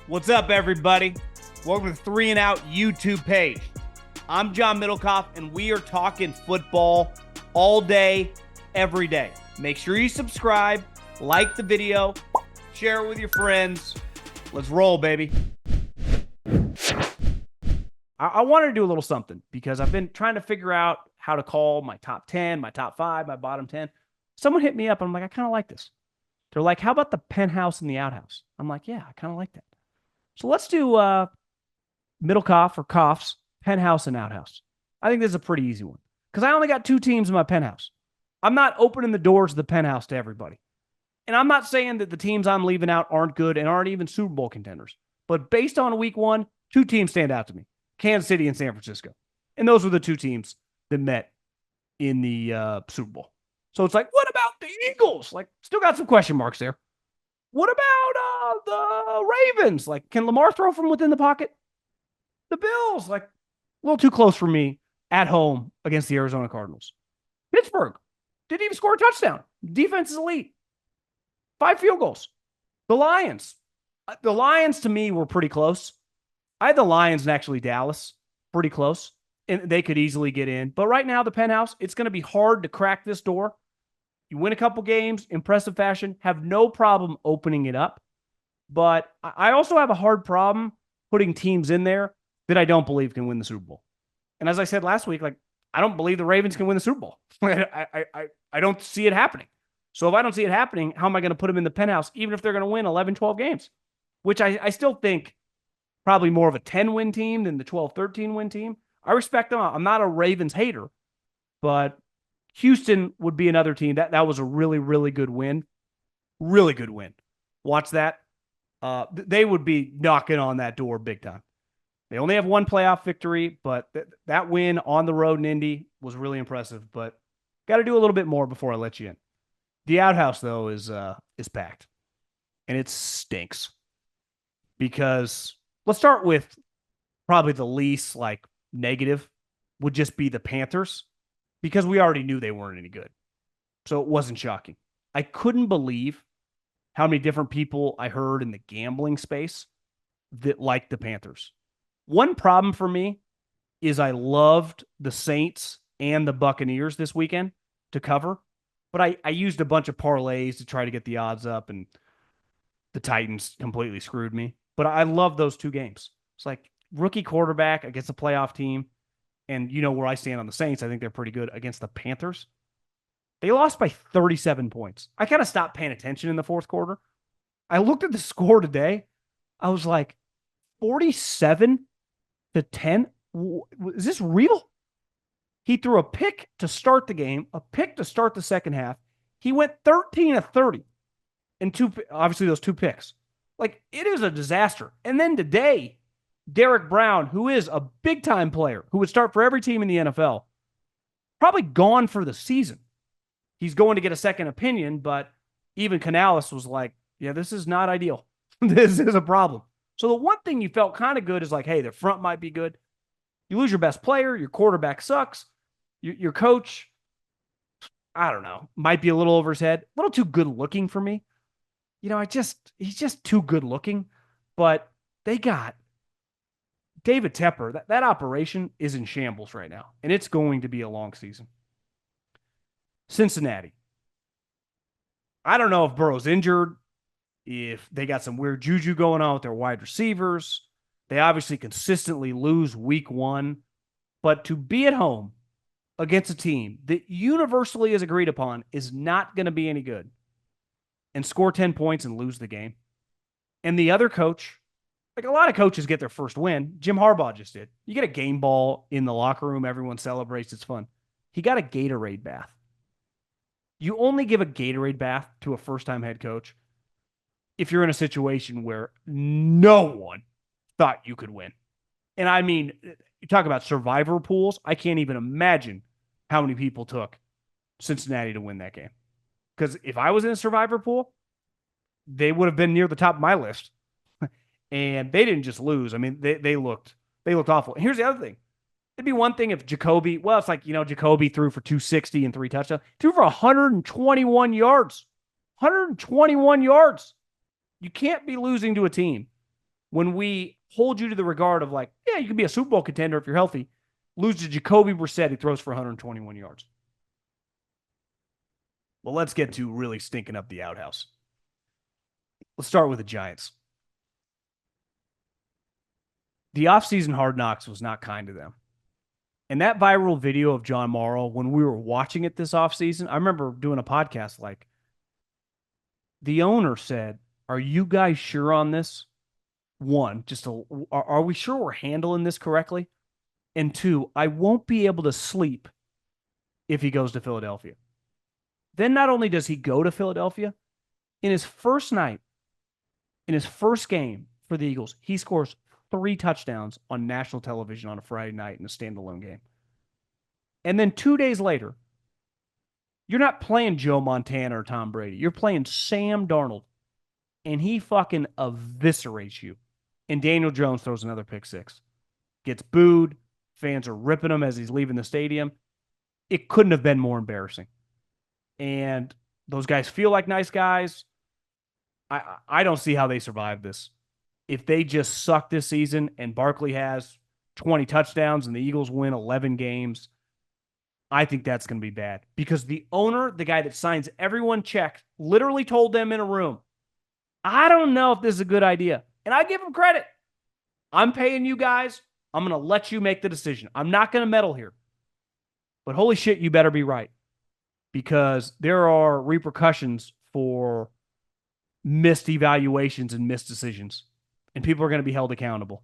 What's up, everybody? Welcome to the 3 and Out YouTube page. I'm John Middlekauff, and we are talking football all day, every day. Make sure you subscribe, like the video, share it with your friends. Let's roll, baby. I wanted to do a little something because I've been trying to figure out how to call my top 10, my top 5, my bottom 10. Someone hit me up, and I'm like, I kind of like this. They're like, how about the Penthouse and the Outhouse? I'm like, yeah, I kind of like that. So let's do Middlekauff or Cough's Penthouse and Outhouse. I think this is a pretty easy one because I only got 2 teams in my Penthouse. I'm not opening the doors of the Penthouse to everybody. And I'm not saying that the teams I'm leaving out aren't good and aren't even Super Bowl contenders. But based on week 1, 2 teams stand out to me. Kansas City and San Francisco. And those were the 2 teams that met in the Super Bowl. So it's like, what about the Eagles? Like, still got some question marks there. What about the Ravens? Like, can Lamar throw from within the pocket? The Bills, like, a little too close for me at home against the Arizona Cardinals. Pittsburgh didn't even score a touchdown. Defense is elite. 5 field goals. The Lions. The Lions, to me, were pretty close. I had the Lions and actually Dallas pretty close, and they could easily get in. But right now, the Penthouse, it's going to be hard to crack this door. You win a couple games, impressive fashion, have no problem opening it up. But I also have a hard problem putting teams in there that I don't believe can win the Super Bowl. And as I said last week, like, I don't believe the Ravens can win the Super Bowl. I don't see it happening. So if I don't see it happening, how am I going to put them in the Penthouse, even if they're going to win 11, 12 games? Which I still think probably more of a 10-win team than the 12, 13-win team. I respect them. I'm not a Ravens hater, but Houston would be another team. That was a really, really good win. Really good win. Watch that. They would be knocking on that door big time. They only have 1 playoff victory, but that win on the road in Indy was really impressive. But got to do a little bit more before I let you in. The Outhouse, though, is packed. And it stinks. Because let's start with probably the least negative would just be the Panthers. Because we already knew they weren't any good. So it wasn't shocking. I couldn't believe how many different people I heard in the gambling space that liked the Panthers. One problem for me is I loved the Saints and the Buccaneers this weekend to cover, but I used a bunch of parlays to try to get the odds up, and the Titans completely screwed me. But I love those 2 games. It's like rookie quarterback against a playoff team. And you know where I stand on the Saints. I think they're pretty good against the Panthers. They lost by 37 points. I kind of stopped paying attention in the fourth quarter. I looked at the score today. I was like, 47-10? Is this real? He threw a pick to start the game, a pick to start the second half. He went 13 of 30. And obviously those 2 picks. Like, it is a disaster. And then today, Derek Brown, who is a big-time player, who would start for every team in the NFL, probably gone for the season. He's going to get a second opinion, but even Canales was like, yeah, this is not ideal. This is a problem. So the one thing you felt kind of good is like, hey, the front might be good. You lose your best player, your quarterback sucks, your coach, I don't know, might be a little over his head, a little too good-looking for me. You know, he's just too good-looking, but they got David Tepper, that operation is in shambles right now, and it's going to be a long season. Cincinnati. I don't know if Burrow's injured, if they got some weird juju going on with their wide receivers. They obviously consistently lose week 1, but to be at home against a team that universally is agreed upon is not going to be any good and score 10 points and lose the game. And the other coach, like a lot of coaches get their first win. Jim Harbaugh just did. You get a game ball in the locker room. Everyone celebrates. It's fun. He got a Gatorade bath. You only give a Gatorade bath to a first-time head coach if you're in a situation where no one thought you could win. And I mean, you talk about survivor pools. I can't even imagine how many people took Cincinnati to win that game. Because if I was in a survivor pool, they would have been near the top of my list. And they didn't just lose. I mean, they looked awful. And here's the other thing. It'd be one thing if Jacoby, well, it's like, Jacoby threw for 260 and 3 touchdowns. Threw for 121 yards. 121 yards. You can't be losing to a team when we hold you to the regard of like, yeah, you can be a Super Bowl contender if you're healthy, lose to Jacoby Brissett, who throws for 121 yards. Well, let's get to really stinking up the outhouse. Let's start with the Giants. The offseason Hard Knocks was not kind to them. And that viral video of John Morrow, when we were watching it this offseason, I remember doing a podcast like, the owner said, are you guys sure on this? One, are we sure we're handling this correctly? And two, I won't be able to sleep if he goes to Philadelphia. Then not only does he go to Philadelphia, in his first night, in his first game for the Eagles, he scores 3 touchdowns on national television on a Friday night in a standalone game. And then 2 days later, you're not playing Joe Montana or Tom Brady. You're playing Sam Darnold, and he fucking eviscerates you. And Daniel Jones throws another pick 6. Gets booed. Fans are ripping him as he's leaving the stadium. It couldn't have been more embarrassing. And those guys feel like nice guys. I don't see how they survive this. If they just suck this season and Barkley has 20 touchdowns and the Eagles win 11 games, I think that's going to be bad. Because the owner, the guy that signs everyone checks, literally told them in a room, I don't know if this is a good idea. And I give him credit. I'm paying you guys. I'm going to let you make the decision. I'm not going to meddle here. But holy shit, you better be right. Because there are repercussions for missed evaluations and missed decisions. And people are going to be held accountable.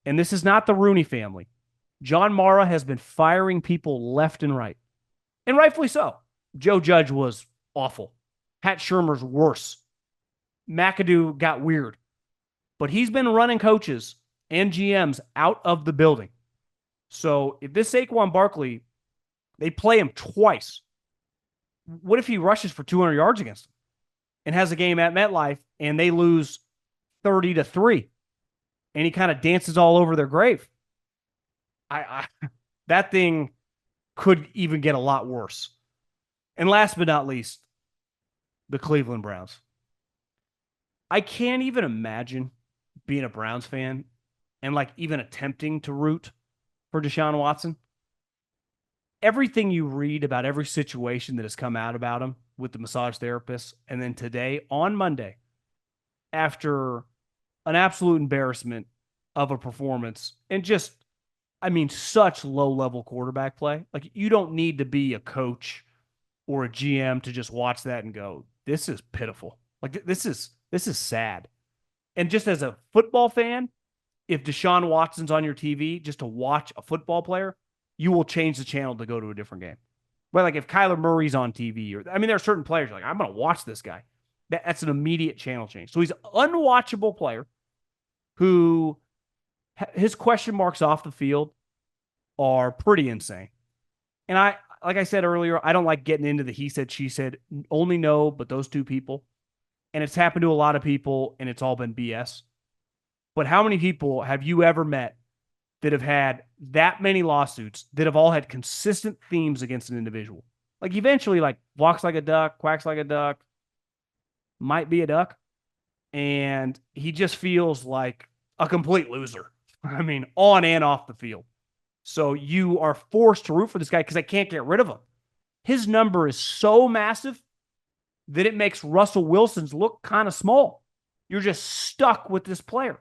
And this is not the Rooney family. John Mara has been firing people left and right. And rightfully so. Joe Judge was awful. Pat Shurmur's worse. McAdoo got weird. But he's been running coaches and GMs out of the building. So if this Saquon Barkley, they play him twice. What if he rushes for 200 yards against them and has a game at MetLife and they lose 30-3 and he kind of dances all over their grave? That thing could even get a lot worse. And last but not least, the Cleveland Browns. I can't even imagine being a Browns fan and like even attempting to root for Deshaun Watson. Everything you read about every situation that has come out about him with the massage therapist, and then today on Monday, after an absolute embarrassment of a performance and just, such low-level quarterback play. Like, you don't need to be a coach or a GM to just watch that and go, this is pitiful. Like, this is sad. And just as a football fan, if Deshaun Watson's on your TV just to watch a football player, you will change the channel to go to a different game. But like if Kyler Murray's on TV, there are certain players like, I'm going to watch this guy. That's an immediate channel change. So he's an unwatchable player who his question marks off the field are pretty insane. And like I said earlier, I don't like getting into the he said, she said, only know but those two people. And it's happened to a lot of people and it's all been BS. But how many people have you ever met that have had that many lawsuits that have all had consistent themes against an individual? Like eventually, like walks like a duck, quacks like a duck, might be a duck. And he just feels like a complete loser. On and off the field. So you are forced to root for this guy because I can't get rid of him. His number is so massive that it makes Russell Wilson's look kind of small. You're just stuck with this player.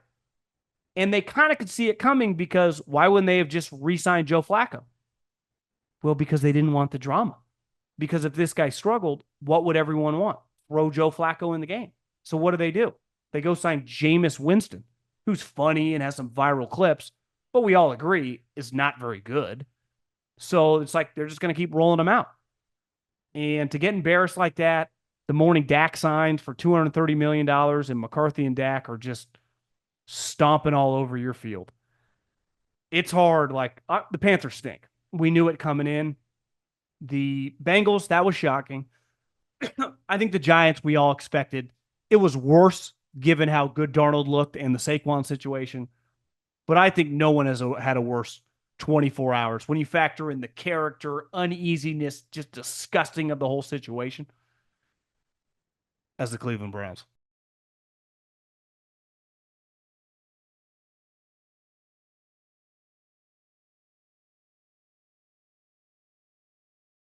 And they kind of could see it coming because why wouldn't they have just re-signed Joe Flacco? Well, because they didn't want the drama. Because if this guy struggled, what would everyone want? Throw Joe Flacco in the game. So what do? They go sign Jameis Winston, who's funny and has some viral clips, but we all agree is not very good. So it's like they're just going to keep rolling them out. And to get embarrassed like that, the morning Dak signed for $230 million and McCarthy and Dak are just stomping all over your field. It's hard. The Panthers stink. We knew it coming in. The Bengals, that was shocking. I think the Giants, we all expected. It was worse given how good Darnold looked and the Saquon situation. But I think no one has had a worse 24 hours when you factor in the character, uneasiness, just disgusting of the whole situation as the Cleveland Browns.